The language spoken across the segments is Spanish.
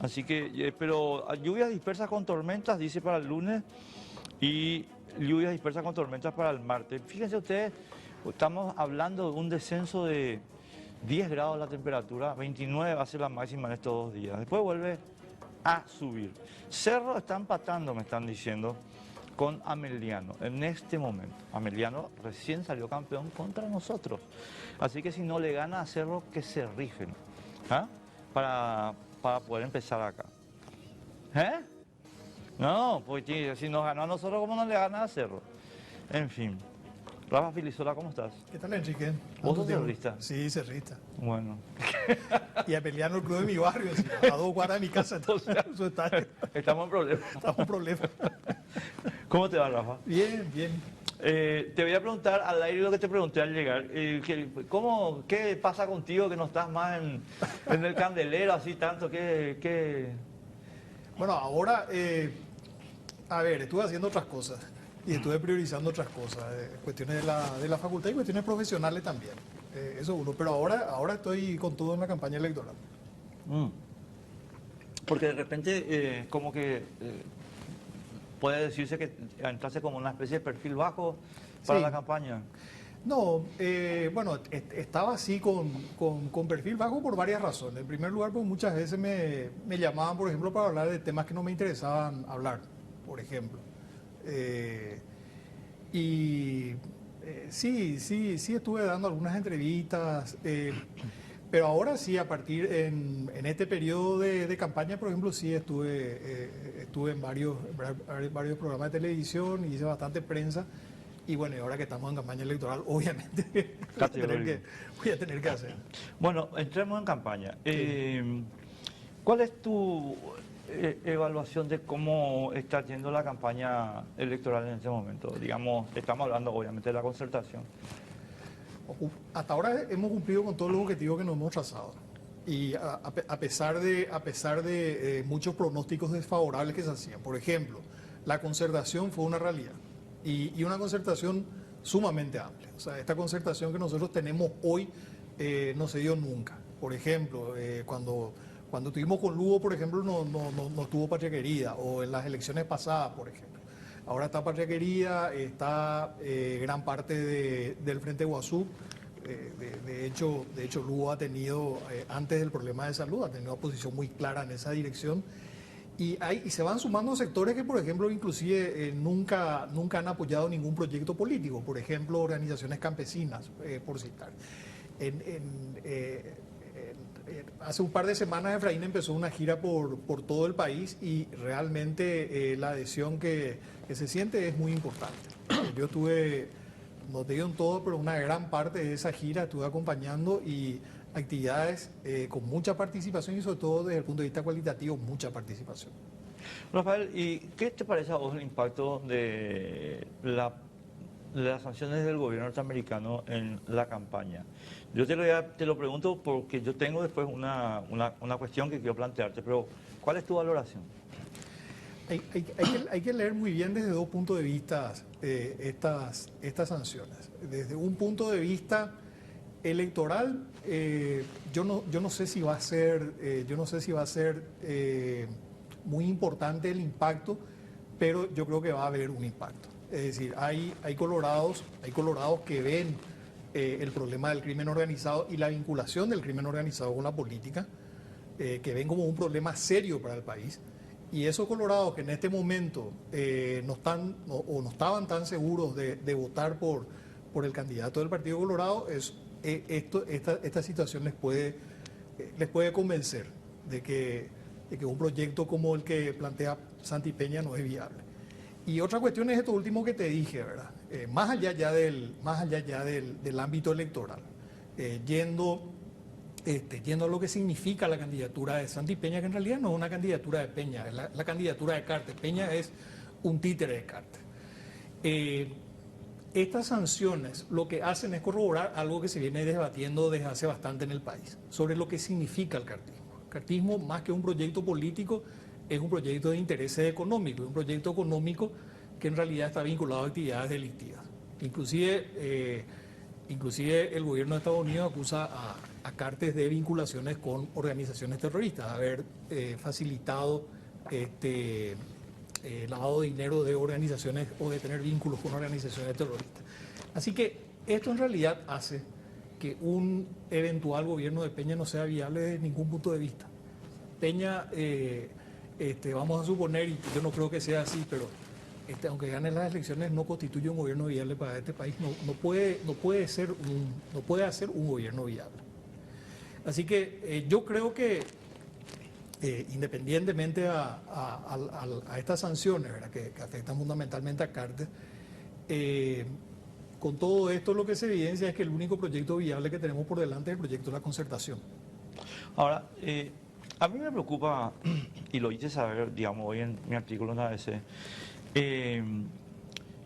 Así que, pero lluvias dispersas con tormentas, dice para el lunes, y lluvias dispersas con tormentas para el martes. Fíjense ustedes, estamos hablando de un descenso de 10 grados la temperatura, 29 va a ser la máxima en estos 2 días. Después vuelve a subir. Cerro está empatando, me están diciendo, con Ameliano en este momento. Ameliano recién salió campeón contra nosotros. Así que si no le gana a Cerro, que se rifen, ¿ah? Para poder empezar acá. ¿Eh? No, pues si nos ganó a nosotros, ¿cómo no le gana a Cerro? En fin. Rafa Filisola, ¿cómo estás? ¿Qué tal, Enrique? ¿Vos sos cerrista? Sí, cerrista. Bueno. Y a pelear el club de mi barrio, así, a 2 cuadras de mi casa. O sea, estamos en problemas. Estamos en problemas. ¿Cómo te va, Rafa? Bien, bien. Te voy a preguntar al aire lo que te pregunté al llegar. ¿Qué pasa contigo que no estás más en el candelero así tanto? Bueno, ahora, a ver, estuve haciendo otras cosas y estuve priorizando otras cosas, cuestiones de la facultad y cuestiones profesionales también. Eso uno, pero ahora estoy con todo en la campaña electoral. Porque de repente, como que puede decirse que entraste como una especie de perfil bajo para Sí. la campaña. No, bueno, estaba así con perfil bajo por varias razones. En primer lugar, pues muchas veces me llamaban, por ejemplo, para hablar de temas que no me interesaban hablar, por ejemplo. Sí, estuve dando algunas entrevistas, pero ahora sí, a partir en este periodo de campaña, por ejemplo, sí estuve en varios programas de televisión, hice bastante prensa. Y bueno, y ahora que estamos en campaña electoral, obviamente voy a tener que hacer. Bueno, entremos en campaña. ¿Cuál es tu evaluación de cómo está yendo la campaña electoral en este momento? Digamos, estamos hablando obviamente de la concertación. Hasta ahora hemos cumplido con todos los objetivos que nos hemos trazado. Y a pesar de muchos pronósticos desfavorables que se hacían. Por ejemplo, la concertación fue una realidad. Y una concertación sumamente amplia. O sea, esta concertación que nosotros tenemos hoy no se dio nunca. Por ejemplo, cuando estuvimos con Lugo, por ejemplo, no estuvo Patria Querida, o en las elecciones pasadas, por ejemplo. Ahora está Patria Querida, está gran parte del Frente Guazú. De hecho, Lugo ha tenido, antes del problema de salud, ha tenido una posición muy clara en esa dirección. Y se van sumando sectores que, por ejemplo, inclusive nunca han apoyado ningún proyecto político, por ejemplo, organizaciones campesinas, por citar. Hace un par de semanas Efraín empezó una gira por todo el país y realmente la adhesión que se siente es muy importante. Yo estuve, no te digo en todo, pero una gran parte de esa gira estuve acompañando y actividades con mucha participación y sobre todo desde el punto de vista cualitativo, mucha participación. Rafael, ¿y qué te parece a vos el impacto de las sanciones del gobierno norteamericano en la campaña? Yo te lo pregunto porque yo tengo después una cuestión que quiero plantearte, pero ¿cuál es tu valoración? Hay que leer muy bien desde 2 puntos de vista estas sanciones. Desde un punto de vista electoral, yo no sé si va a ser, muy importante el impacto, pero yo creo que va a haber un impacto. Es decir, hay colorados que ven el problema del crimen organizado y la vinculación del crimen organizado con la política, que ven como un problema serio para el país. Y esos colorados que en este momento no estaban tan seguros de votar por el candidato del Partido Colorado, esta situación les puede convencer de que un proyecto como el que plantea Santi Peña no es viable. Y otra cuestión es esto último que te dije, ¿verdad? Más allá ya del ámbito electoral, yendo a lo que significa la candidatura de Santi Peña, que en realidad no es una candidatura de Peña, es la candidatura de Cartes. Peña es un títere de Cartes. Estas sanciones lo que hacen es corroborar algo que se viene debatiendo desde hace bastante en el país, sobre lo que significa el cartismo. El cartismo, más que un proyecto político, es un proyecto de intereses económicos, un proyecto económico que en realidad está vinculado a actividades delictivas. Inclusive el gobierno de Estados Unidos acusa a Cartes de vinculaciones con organizaciones terroristas, haber facilitado lavado de dinero de organizaciones o de tener vínculos con organizaciones terroristas. Así que esto en realidad hace que un eventual gobierno de Peña no sea viable desde ningún punto de vista. Peña, vamos a suponer, y yo no creo que sea así, pero aunque gane las elecciones, no constituye un gobierno viable para este país, no puede hacer un gobierno viable. Así que yo creo que independientemente a estas sanciones, ¿verdad?, que afectan fundamentalmente a Cartes, con todo esto lo que se evidencia es que el único proyecto viable que tenemos por delante es el proyecto de la concertación. Ahora, a mí me preocupa, y lo hice saber, digamos, hoy en mi artículo en ABC,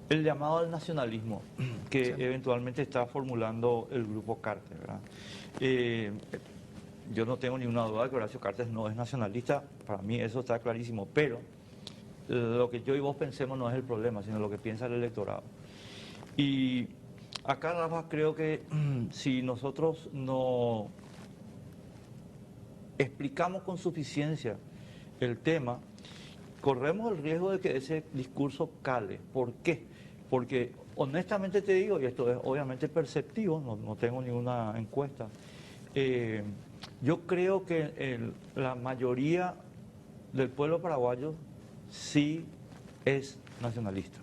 el llamado al nacionalismo que Sí. eventualmente está formulando el grupo Cartes, ¿verdad? Yo no tengo ninguna duda de que Horacio Cartes no es nacionalista, para mí eso está clarísimo, pero lo que yo y vos pensemos no es el problema, sino lo que piensa el electorado. Y acá, Rafa, creo que si nosotros no explicamos con suficiencia el tema, corremos el riesgo de que ese discurso cale. ¿Por qué? Porque honestamente te digo, y esto es obviamente perceptivo, no tengo ninguna encuesta, yo creo que la mayoría del pueblo paraguayo sí es nacionalista.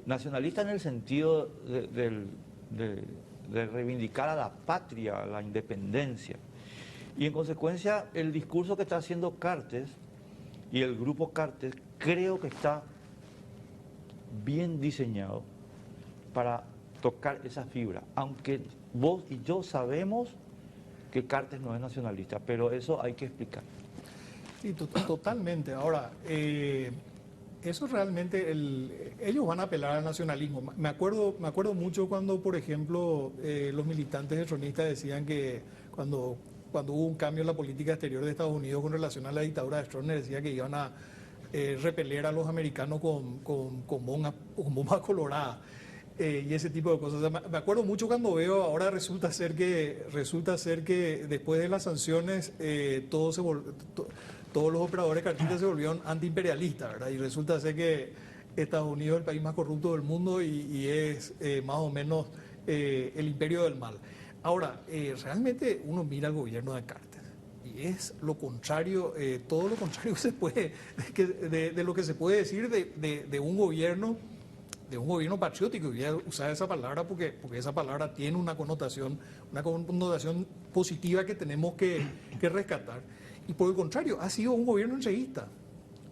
Nacionalista en el sentido de reivindicar a la patria, a la independencia. Y en consecuencia, el discurso que está haciendo Cartes y el grupo Cartes creo que está bien diseñado para tocar esa fibra, aunque vos y yo sabemos que Cartes no es nacionalista, pero eso hay que explicar. Sí, totalmente. Ahora, eso realmente, ellos van a apelar al nacionalismo. Me acuerdo mucho cuando, por ejemplo, los militantes peronistas decían que cuando hubo un cambio en la política exterior de Estados Unidos con relación a la dictadura de Stroessner, decía que iban a repeler a los americanos con bombas coloradas. Y ese tipo de cosas. O sea, me acuerdo mucho cuando veo, ahora resulta ser que después de las sanciones todos los operadores cartistas se volvieron antiimperialistas, ¿verdad? Y resulta ser que Estados Unidos es el país más corrupto del mundo y es más o menos el imperio del mal. Ahora, realmente uno mira al gobierno de Cartes y es lo contrario, todo lo contrario se puede, de lo que se puede decir de un gobierno patriótico. Y voy a usar esa palabra porque esa palabra tiene una connotación positiva que tenemos que rescatar. Y por el contrario, ha sido un gobierno entreguista.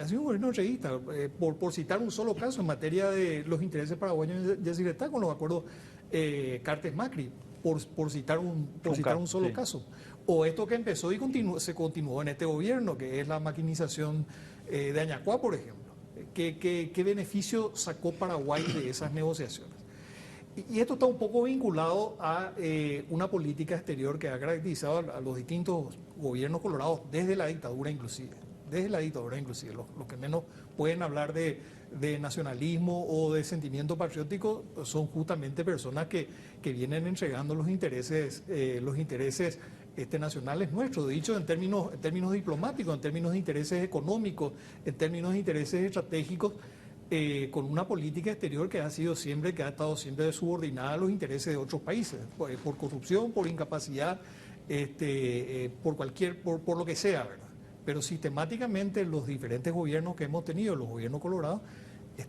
Ha sido un gobierno entreguista. Por citar un solo caso en materia de los intereses paraguayos, ya se está con los acuerdos Cartes-Macri, por citar un solo caso. O esto que empezó y se continuó en este gobierno, que es la maquinización de Añacuá, por ejemplo. ¿Qué beneficio sacó Paraguay de esas negociaciones? Y esto está un poco vinculado a una política exterior que ha caracterizado a los distintos gobiernos colorados desde la dictadura inclusive. Los que menos pueden hablar de nacionalismo o de sentimiento patriótico son justamente personas que vienen entregando los intereses nacionales nuestros, dicho en términos diplomáticos, en términos de intereses económicos, en términos de intereses estratégicos, con una política exterior que ha estado siempre subordinada a los intereses de otros países, por corrupción, por incapacidad, por lo que sea, ¿verdad? Pero sistemáticamente los diferentes gobiernos que hemos tenido, los gobiernos colorados,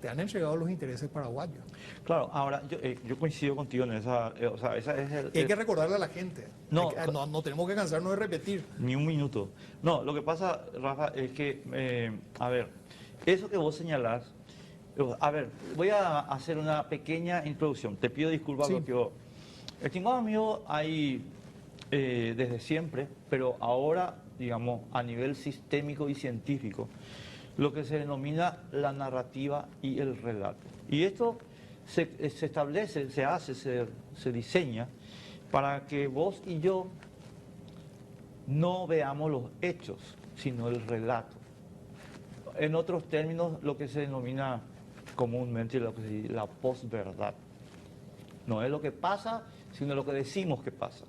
han entregado los intereses paraguayos. Claro, ahora yo coincido contigo en esa, o sea, esa es Hay que recordarle a la gente. No, no tenemos que cansarnos de repetir. Ni un minuto. No, lo que pasa, Rafa, es que, a ver, eso que vos señalás, a ver, voy a hacer una pequeña introducción. Te pido disculpas Sí. porque, estimado amigo, hay desde siempre, pero ahora, digamos, a nivel sistémico y científico, lo que se denomina la narrativa y el relato. Y esto se establece, se diseña para que vos y yo no veamos los hechos, sino el relato. En otros términos, lo que se denomina comúnmente la posverdad. No es lo que pasa, sino lo que decimos que pasa.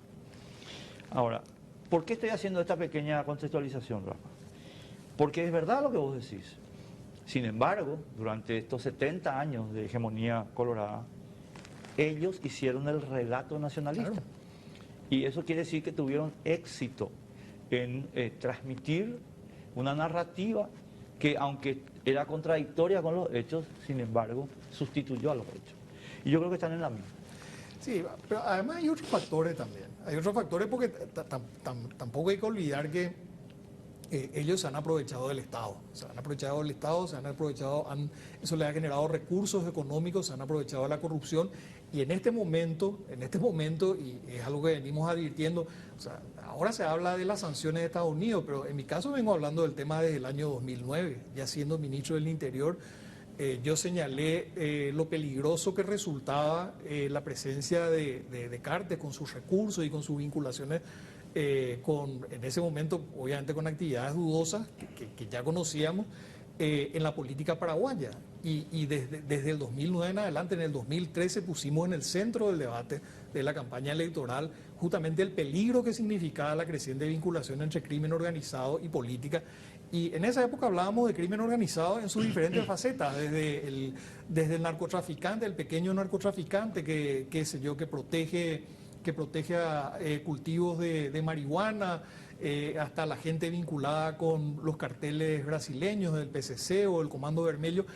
Ahora, ¿por qué estoy haciendo esta pequeña contextualización, Rafa? Porque es verdad lo que vos decís. Sin embargo, durante estos 70 años de hegemonía colorada, ellos hicieron el relato nacionalista. Claro. Y eso quiere decir que tuvieron éxito en transmitir una narrativa que, aunque era contradictoria con los hechos, sin embargo, sustituyó a los hechos. Y yo creo que están en la misma. Sí, pero además hay otros factores también. Hay otros factores porque tampoco hay que olvidar que ellos se han aprovechado del Estado. Se han aprovechado del Estado, eso les ha generado recursos económicos, se han aprovechado de la corrupción. Y en este momento, y es algo que venimos advirtiendo, o sea, ahora se habla de las sanciones de Estados Unidos, pero en mi caso vengo hablando del tema desde el año 2009, ya siendo ministro del Interior. Yo señalé lo peligroso que resultaba la presencia de Cartes con sus recursos y con sus vinculaciones, en ese momento, obviamente con actividades dudosas que ya conocíamos en la política paraguaya. Y desde el 2009 en adelante, en el 2013, pusimos en el centro del debate de la campaña electoral justamente el peligro que significaba la creciente vinculación entre crimen organizado y política. Y en esa época hablábamos de crimen organizado en sus diferentes facetas, desde el narcotraficante, el pequeño narcotraficante que protege a cultivos de marihuana, hasta la gente vinculada con los carteles brasileños del PCC o el Comando Vermelho,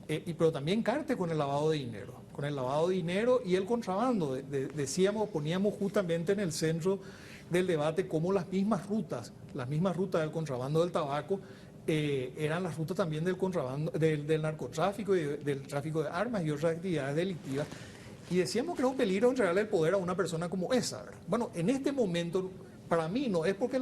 pero también Cartes con el lavado de dinero, y el contrabando. Poníamos justamente en el centro del debate cómo las mismas rutas del contrabando del tabaco eran las rutas también del contrabando, del narcotráfico y del tráfico de armas y otras actividades delictivas. Y decíamos que era un peligro entregarle el poder a una persona como esa, ¿verdad? Bueno, en este momento, para mí no es porque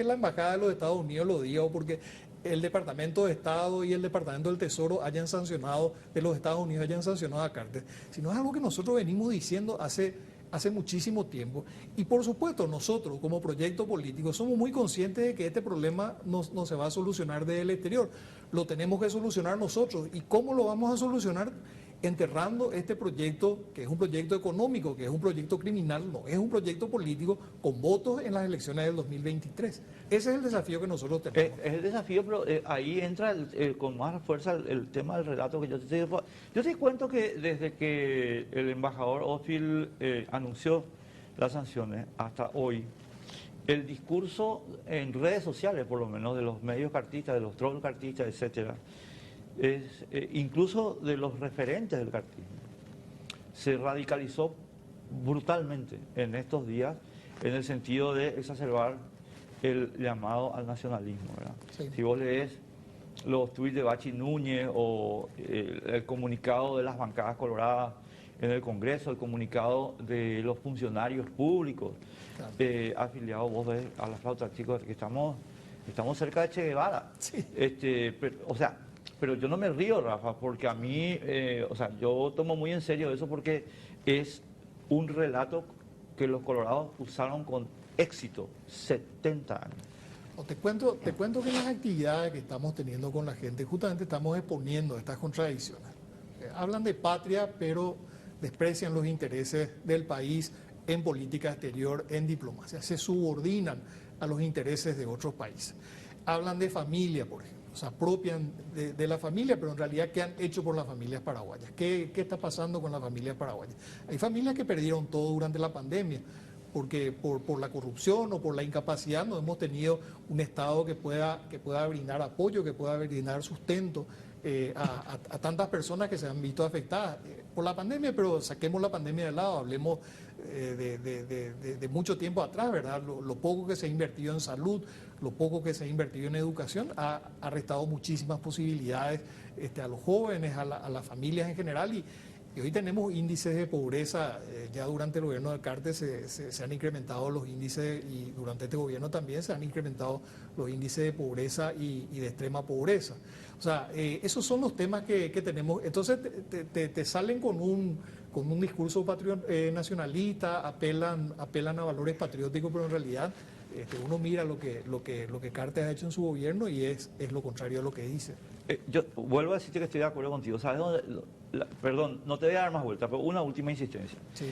la Embajada de los Estados Unidos lo diga o porque el Departamento de Estado y el Departamento del Tesoro de los Estados Unidos hayan sancionado a Cartes, sino es algo que nosotros venimos diciendo hace muchísimo tiempo. Y por supuesto, nosotros como proyecto político somos muy conscientes de que este problema no se va a solucionar desde el exterior. Lo tenemos que solucionar nosotros. ¿Y cómo lo vamos a solucionar? Enterrando este proyecto, que es un proyecto económico, que es un proyecto criminal, no es un proyecto político con votos en las elecciones del 2023. Ese es el desafío que nosotros tenemos. Es el desafío, pero ahí entra con más fuerza el tema del relato que yo te digo. Yo te cuento que desde que el embajador Oldfield anunció las sanciones hasta hoy, el discurso en redes sociales, por lo menos, de los medios cartistas, de los trolls cartistas, etcétera, incluso de los referentes del cartismo, se radicalizó brutalmente en estos días en el sentido de exacerbar el llamado al nacionalismo, ¿verdad? Sí. Si vos lees los tuits de Bachi Núñez o el comunicado de las bancadas coloradas en el Congreso, el comunicado de los funcionarios públicos, claro, afiliados, vos ves a la flauta, chicos, que estamos cerca de Che Guevara. Sí. Pero yo no me río, Rafa, porque a mí, yo tomo muy en serio eso porque es un relato que los colorados usaron con éxito 70 años. Te cuento que en las actividades que estamos teniendo con la gente, justamente estamos exponiendo estas contradicciones. Hablan de patria, pero desprecian los intereses del país en política exterior, en diplomacia. Se subordinan a los intereses de otros países. Hablan de familia, por ejemplo. Se apropian de la familia, pero en realidad, ¿qué han hecho por las familias paraguayas? ¿Qué está pasando con las familias paraguayas? Hay familias que perdieron todo durante la pandemia, porque por la corrupción o por la incapacidad no hemos tenido un Estado que pueda brindar apoyo, que pueda brindar sustento a tantas personas que se han visto afectadas por la pandemia, pero saquemos la pandemia de lado, hablemos de mucho tiempo atrás, ¿verdad? Lo poco que se ha invertido en salud, lo poco que se ha invertido en educación ha restado muchísimas posibilidades a los jóvenes, a las familias en general, y hoy tenemos índices de pobreza. Ya durante el gobierno de Cartes se han incrementado los índices, y durante este gobierno también se han incrementado los índices de pobreza y de extrema pobreza. O sea, esos son los temas que tenemos. Entonces te salen con un discurso nacionalista, apelan a valores patrióticos, pero en realidad uno mira lo que Cartes ha hecho en su gobierno y es lo contrario a lo que dice. Yo vuelvo a decirte que estoy de acuerdo contigo. ¿Sabes dónde? Perdón, no te voy a dar más vueltas, pero una última insistencia. Sí.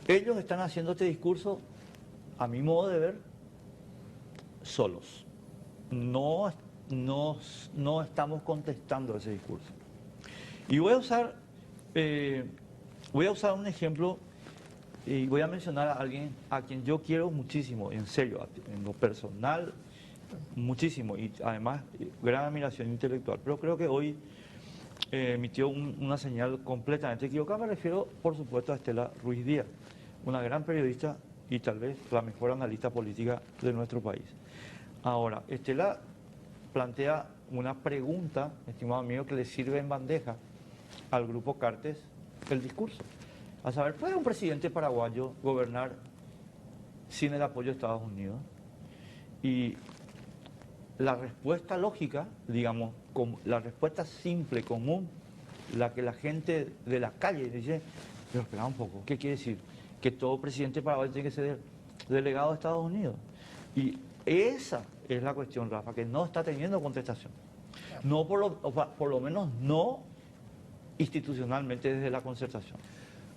Ellos están haciendo este discurso a mi modo de ver, solos. No, no estamos contestando ese discurso. Y voy a usar un ejemplo y voy a mencionar a alguien a quien yo quiero muchísimo, en serio, en lo personal, muchísimo, y además gran admiración intelectual. Pero creo que hoy emitió una señal completamente equivocada. Me refiero, por supuesto, a Estela Ruiz Díaz, una gran periodista y tal vez la mejor analista política de nuestro país. Ahora, Estela plantea una pregunta, estimado amigo, que le sirve en bandeja al grupo Cartes el discurso. A saber, ¿puede un presidente paraguayo gobernar sin el apoyo de Estados Unidos? Y la respuesta lógica, digamos, la respuesta simple, común, la que la gente de la calle dice, pero espera un poco, ¿qué quiere decir? Que todo presidente paraguayo tiene que ser delegado de Estados Unidos. Y esa es la cuestión, Rafa, que no está teniendo contestación. No por lo menos no institucionalmente desde la concertación.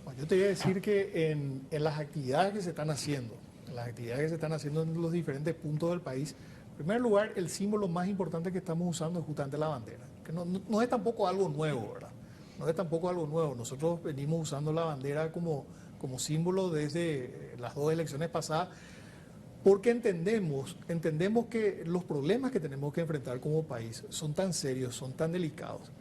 Bueno, yo te voy a decir que en las actividades que se están haciendo, en los diferentes puntos del país, en primer lugar, el símbolo más importante que estamos usando es justamente la bandera, que no es tampoco algo nuevo, ¿verdad? No es tampoco algo nuevo. Nosotros venimos usando la bandera como símbolo desde las 2 elecciones pasadas, porque entendemos que los problemas que tenemos que enfrentar como país son tan serios, son tan delicados,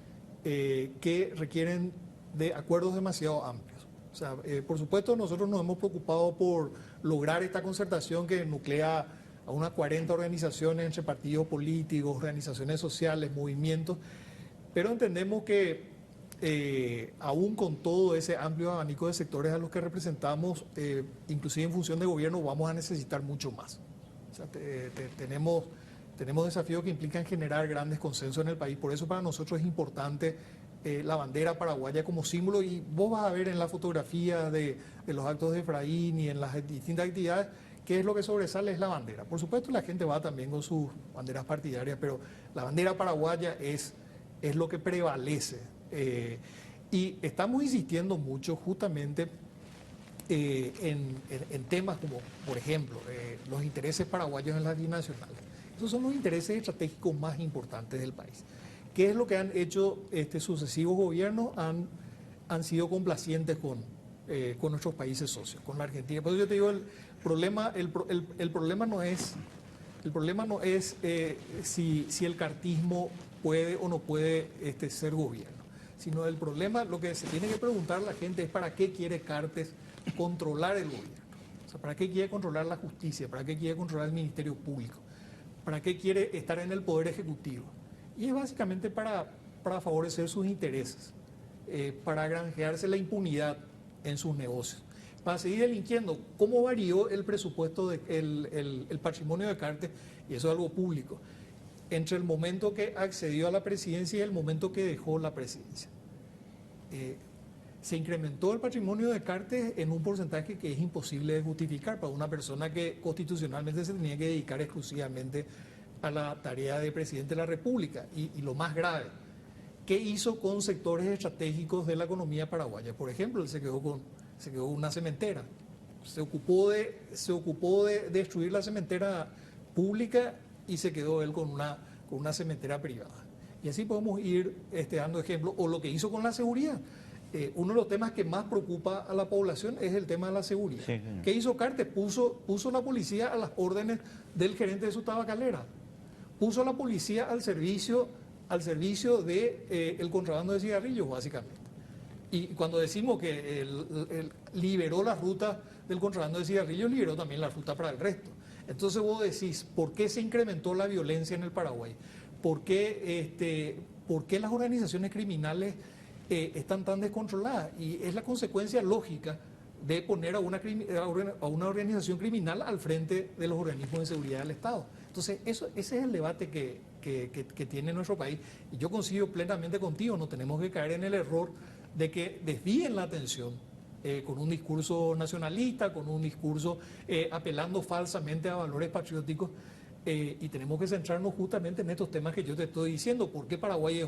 que requieren de acuerdos demasiado amplios. O sea, por supuesto, nosotros nos hemos preocupado por lograr esta concertación que nuclea a unas 40 organizaciones entre partidos políticos, organizaciones sociales, movimientos, pero entendemos que aún con todo ese amplio abanico de sectores a los que representamos, inclusive en función de gobierno, vamos a necesitar mucho más. O sea, tenemos desafíos que implican generar grandes consensos en el país. Por eso para nosotros es importante la bandera paraguaya como símbolo, y vos vas a ver en la fotografía de los actos de Efraín y en las distintas actividades qué es lo que sobresale es la bandera. Por supuesto la gente va también con sus banderas partidarias, pero la bandera paraguaya es lo que prevalece. Y estamos insistiendo mucho justamente en temas como, por ejemplo, los intereses paraguayos en las binacionales. Esos son los intereses estratégicos más importantes del país. ¿Qué es lo que han hecho sucesivos gobiernos? Han sido complacientes con nuestros países socios, con la Argentina. Por eso yo te digo, el problema no es si el cartismo puede o no puede ser gobierno, sino el problema, lo que se tiene que preguntar la gente es para qué quiere Cartes controlar el gobierno. O sea, para qué quiere controlar la justicia, para qué quiere controlar el Ministerio Público, para qué quiere estar en el Poder Ejecutivo. Y es básicamente para favorecer sus intereses, para granjearse la impunidad en sus negocios, para seguir delinquiendo. ¿Cómo varió el presupuesto, el patrimonio de Cartes? Y eso es algo público, entre el momento que accedió a la presidencia y el momento que dejó la presidencia. Se incrementó el patrimonio de Cartes en un porcentaje que es imposible de justificar para una persona que constitucionalmente se tenía que dedicar exclusivamente a la tarea de presidente de la República. Y lo más grave, ¿qué hizo con sectores estratégicos de la economía paraguaya? Por ejemplo, él se quedó con una cementera, se ocupó de destruir la cementera pública y se quedó él con una cementera privada. Y así podemos ir dando ejemplos. O lo que hizo con la seguridad. Uno de los temas que más preocupa a la población es el tema de la seguridad. Sí, ¿qué hizo Cartes? Puso la policía a las órdenes del gerente de su tabacalera. Puso la policía al servicio de el contrabando de cigarrillos, básicamente. Y cuando decimos que liberó la ruta del contrabando de cigarrillos, liberó también la ruta para el resto. Entonces vos decís, ¿por qué se incrementó la violencia en el Paraguay? ¿Por qué las organizaciones criminales están tan descontroladas? Y es la consecuencia lógica de poner a una organización criminal al frente de los organismos de seguridad del Estado. Entonces, ese es el debate que tiene nuestro país. Y yo coincido plenamente contigo, no tenemos que caer en el error de que desvíen la atención con un discurso nacionalista, con un discurso apelando falsamente a valores patrióticos, y tenemos que centrarnos justamente en estos temas que yo te estoy diciendo. ¿Por qué Paraguay es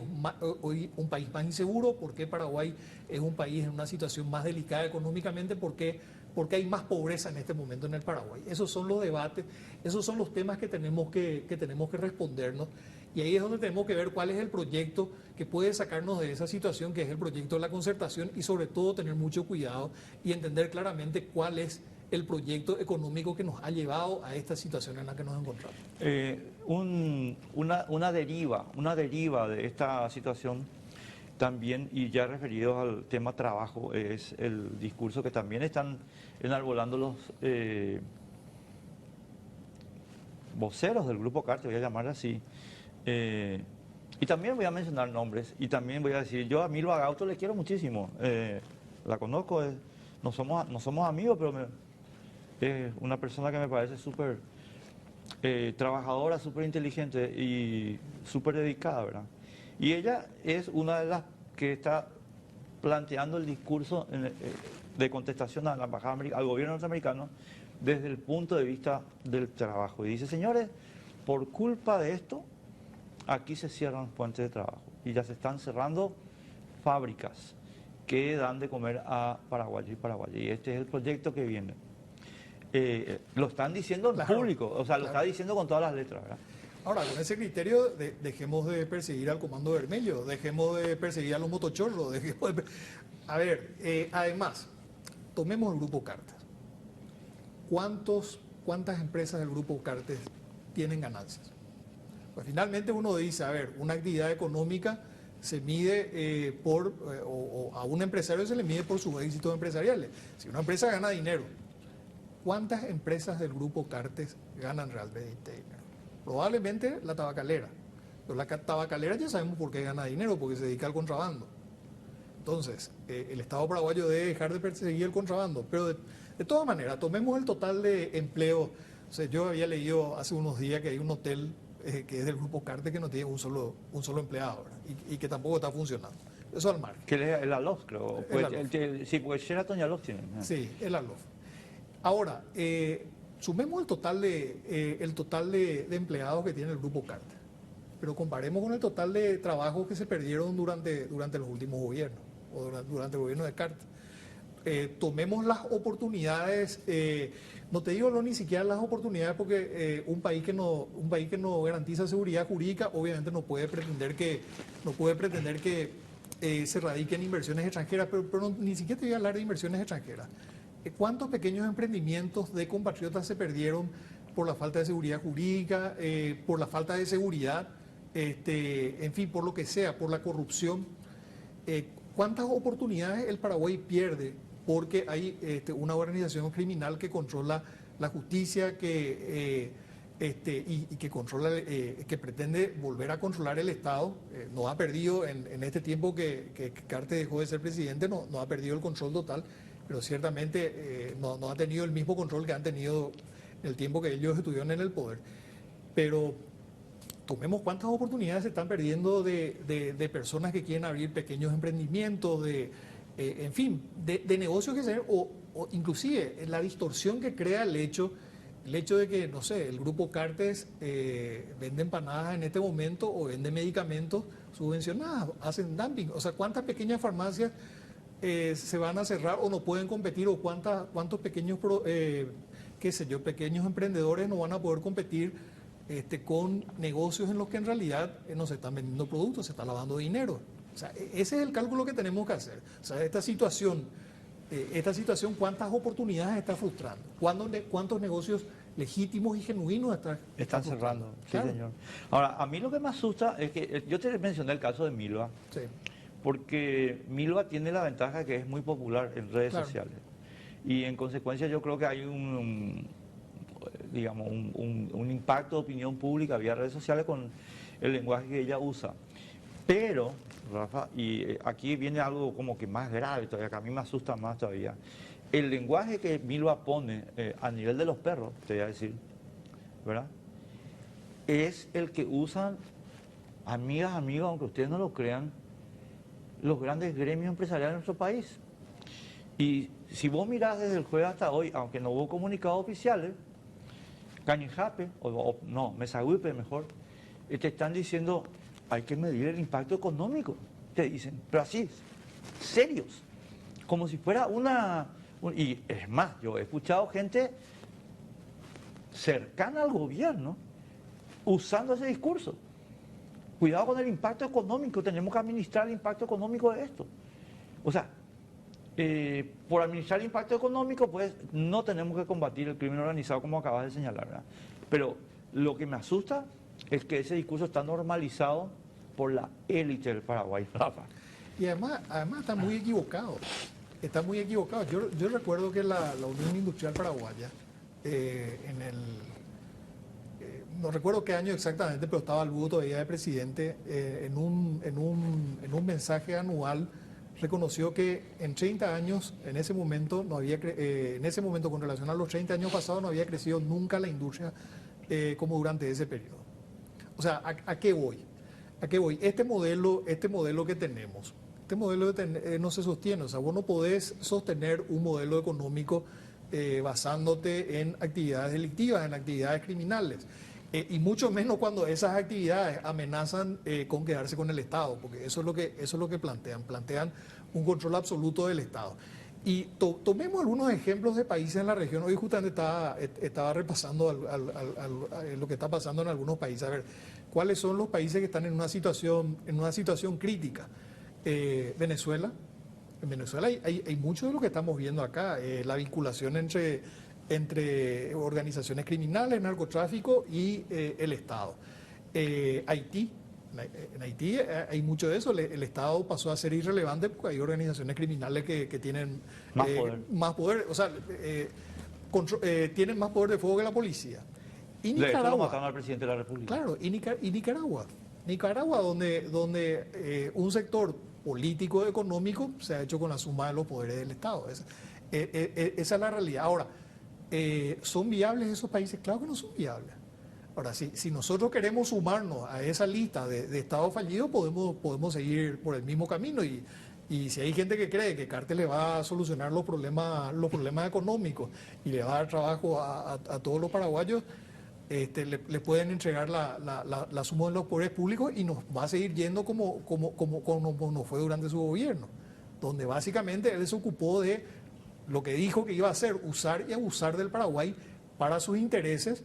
hoy un país más inseguro? ¿Por qué Paraguay es un país en una situación más delicada económicamente? ¿Por qué porque hay más pobreza en este momento en el Paraguay. Esos son los debates, esos son los temas que tenemos que respondernos. Y ahí es donde tenemos que ver cuál es el proyecto que puede sacarnos de esa situación, que es el proyecto de la concertación, y sobre todo tener mucho cuidado y entender claramente cuál es el proyecto económico que nos ha llevado a esta situación en la que nos encontramos. Una deriva de esta situación también, y ya referidos al tema trabajo, es el discurso que también están enarbolando los voceros del Grupo Cartes, voy a llamarle así. Y también voy a mencionar nombres, y también voy a decir, yo a Milva Gauto le quiero muchísimo, la conozco, no somos amigos, pero es una persona que me parece súper trabajadora, súper inteligente y súper dedicada, ¿verdad? Y ella es una de las que está planteando el discurso de contestación a la embajada al gobierno norteamericano desde el punto de vista del trabajo. Y dice, señores, por culpa de esto, aquí se cierran fuentes de trabajo y ya se están cerrando fábricas que dan de comer a paraguayos y paraguayas. Y este es el proyecto que viene. Lo están diciendo en público, o sea, lo está diciendo con todas las letras, ¿verdad? Ahora, con ese criterio, dejemos de perseguir al Comando Vermelho, dejemos de perseguir a los motochorros. A ver, además, tomemos el Grupo Cartes. ¿Cuántas empresas del Grupo Cartes tienen ganancias? Pues finalmente uno dice, a ver, una actividad económica se mide o a un empresario se le mide por sus éxitos empresariales. Si una empresa gana dinero, ¿cuántas empresas del Grupo Cartes ganan realmente dinero? Probablemente la tabacalera. Pero la tabacalera ya sabemos por qué gana dinero, porque se dedica al contrabando. Entonces, el Estado paraguayo debe dejar de perseguir el contrabando. Pero de todas maneras, tomemos el total de empleo. O sea, yo había leído hace unos días que hay un hotel que es del Grupo Cartes que no tiene un solo empleado, ¿verdad? Y que tampoco está funcionando. Eso al margen. Que es el ALOF, creo. Sí, porque Sheraton y ALOF tienen. Sí, el ALOF. Ahora, sumemos el total de empleados que tiene el Grupo Cartes, pero comparemos con el total de trabajos que se perdieron durante los últimos gobiernos, o durante el gobierno de Cartes. Tomemos las oportunidades, no te digo ni siquiera las oportunidades, porque un país que no garantiza seguridad jurídica obviamente no puede pretender que se radiquen inversiones extranjeras, pero ni siquiera te voy a hablar de inversiones extranjeras. ¿Cuántos pequeños emprendimientos de compatriotas se perdieron por la falta de seguridad jurídica, por la falta de seguridad, en fin, por lo que sea, por la corrupción? ¿Cuántas oportunidades el Paraguay pierde porque hay una organización criminal que controla la justicia, y que controla, que pretende volver a controlar el Estado? No ha perdido en este tiempo que Cartes dejó de ser presidente, no ha perdido el control total, pero ciertamente no ha tenido el mismo control que han tenido en el tiempo que ellos estuvieron en el poder. Pero tomemos cuántas oportunidades se están perdiendo de personas que quieren abrir pequeños emprendimientos, en fin, de negocios que se ven, o inclusive la distorsión que crea el hecho de que, no sé, el Grupo Cartes vende empanadas en este momento o vende medicamentos subvencionados, hacen dumping. O sea, ¿cuántas pequeñas farmacias se van a cerrar o no pueden competir, o cuántos pequeños, pequeños emprendedores no van a poder competir con negocios en los que en realidad no se están vendiendo productos, se está lavando dinero? O sea, ese es el cálculo que tenemos que hacer. O sea, esta situación, ¿cuántas oportunidades está frustrando? ¿Cuántos negocios legítimos y genuinos están cerrando? Sí, claro. Señor. Ahora, a mí lo que me asusta es que yo te mencioné el caso de Milva. Sí. Porque Milva tiene la ventaja de que es muy popular en redes sociales. Y en consecuencia yo creo que hay un impacto de opinión pública vía redes sociales con el lenguaje que ella usa. Pero, Rafa, y aquí viene algo como que más grave todavía, que a mí me asusta más todavía. El lenguaje que Milva pone a nivel de los perros, te voy a decir, ¿verdad? Es el que usan amigas, aunque ustedes no lo crean, los grandes gremios empresariales de nuestro país. Y si vos mirás desde el jueves hasta hoy, aunque no hubo comunicados oficiales, Cañijape, Mesahuipe mejor, te están diciendo, hay que medir el impacto económico, te dicen, pero así, serios, como si fuera Y es más, yo he escuchado gente cercana al gobierno usando ese discurso. Cuidado con el impacto económico, tenemos que administrar el impacto económico de esto. O sea, por administrar el impacto económico, pues no tenemos que combatir el crimen organizado como acabas de señalar, ¿verdad? Pero lo que me asusta es que ese discurso está normalizado por la élite del Paraguay, Rafa. Y además está muy equivocado. Está muy equivocado. Yo recuerdo que la Unión Industrial Paraguaya, no recuerdo qué año exactamente, pero estaba Lugo todavía de presidente, en un mensaje anual reconoció que en 30 años, en ese momento, con relación a los 30 años pasados, no había crecido nunca la industria como durante ese periodo. O sea, ¿a qué voy? ¿A qué voy? Este modelo que tenemos, no se sostiene. O sea, vos no podés sostener un modelo económico basándote en actividades delictivas, en actividades criminales. Y mucho menos cuando esas actividades amenazan con quedarse con el Estado, porque eso es lo que plantean un control absoluto del Estado. Y tomemos algunos ejemplos de países en la región. Hoy justamente estaba repasando lo que está pasando en algunos países. A ver, ¿cuáles son los países que están en una situación crítica? Venezuela. En Venezuela hay mucho de lo que estamos viendo acá, la vinculación entre organizaciones criminales, narcotráfico y el Estado. Haití. En Haití hay mucho de eso. El Estado pasó a ser irrelevante porque hay organizaciones criminales que tienen más poder, o sea, tienen más poder de fuego que la policía. Y De hecho, lo Nicaragua, mataron al presidente de la República. claro, y Nicaragua, donde un sector político económico se ha hecho con la suma de los poderes del Estado. Esa es la realidad. Ahora, ¿son viables esos países? Claro que no son viables. Ahora, si nosotros queremos sumarnos a esa lista de estados fallidos, podemos seguir por el mismo camino. Y si hay gente que cree que Cártel le va a solucionar los problemas económicos y le va a dar trabajo a todos los paraguayos, le pueden entregar la suma de los poderes públicos y nos va a seguir yendo como nos fue durante su gobierno, donde básicamente él se ocupó de lo que dijo que iba a hacer, usar y abusar del Paraguay para sus intereses.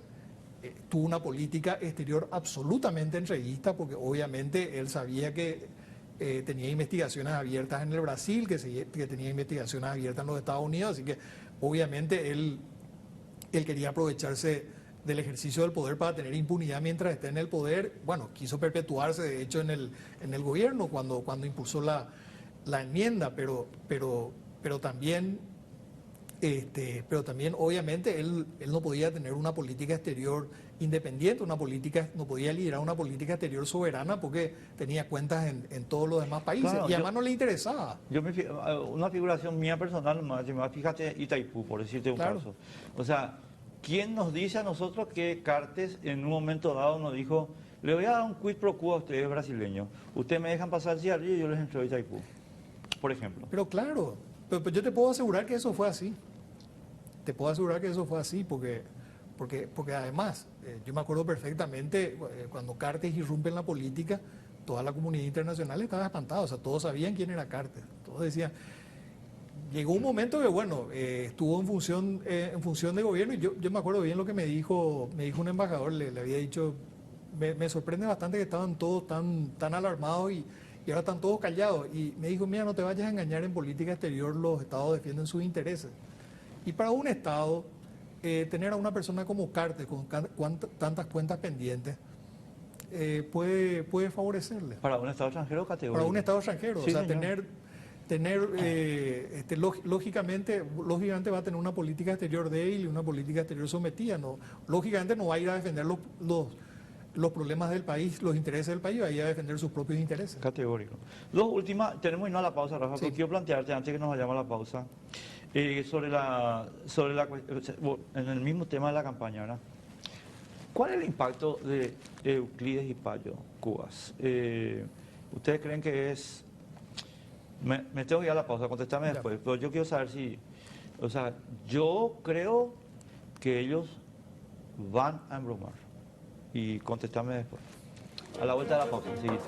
Tuvo una política exterior absolutamente entreguista, porque obviamente él sabía que tenía investigaciones abiertas en el Brasil, que tenía investigaciones abiertas en los Estados Unidos, así que obviamente él quería aprovecharse del ejercicio del poder para tener impunidad mientras esté en el poder. Bueno, quiso perpetuarse de hecho en el gobierno cuando impulsó la enmienda, pero también obviamente él no podía tener una política exterior independiente, no podía liderar una política exterior soberana porque tenía cuentas en todos los demás países, Claro, y además no le interesaba. Una figuración mía personal, fíjate Itaipú, por decirte un Claro. caso. O sea, ¿quién nos dice a nosotros que Cartes en un momento dado nos dijo, le voy a dar un quid pro quo a ustedes brasileños, ustedes me dejan pasar el cigarrillo y yo les entrego Itaipú, por ejemplo? Pero claro, pero yo te puedo asegurar que eso fue así. Te puedo asegurar que eso fue así porque además, yo me acuerdo perfectamente cuando Cartes irrumpe en la política, toda la comunidad internacional estaba espantada, o sea, todos sabían quién era Cartes, todos decían. Llegó un momento que, bueno, estuvo en función de gobierno, y yo me acuerdo bien lo que me dijo un embajador, le había dicho, me sorprende bastante que estaban todos tan alarmados y ahora están todos callados. Y me dijo, mira, no te vayas a engañar, en política exterior los estados defienden sus intereses. Y para un estado, tener a una persona como Cartes con tantas cuentas pendientes puede favorecerle. Para un Estado extranjero categórico. Para un estado extranjero, Sí, o sea, señor. lógicamente va a tener una política exterior débil y una política exterior sometida. No, lógicamente no va a ir a defender los problemas del país, los intereses del país, va a ir a defender sus propios intereses. Categórico. Dos últimas, tenemos que irnos a la pausa, Rafa, pero quiero plantearte, antes que nos vayamos a la pausa, en el mismo tema de la campaña, ¿verdad? ¿Cuál es el impacto de Euclides y Payo Cubas? ¿Ustedes creen que es...? Me tengo que ir a la pausa, contestame después, pero yo quiero saber si... O sea, yo creo que ellos van a embromar. Y contestame después. A la vuelta de la pausa, enseguida.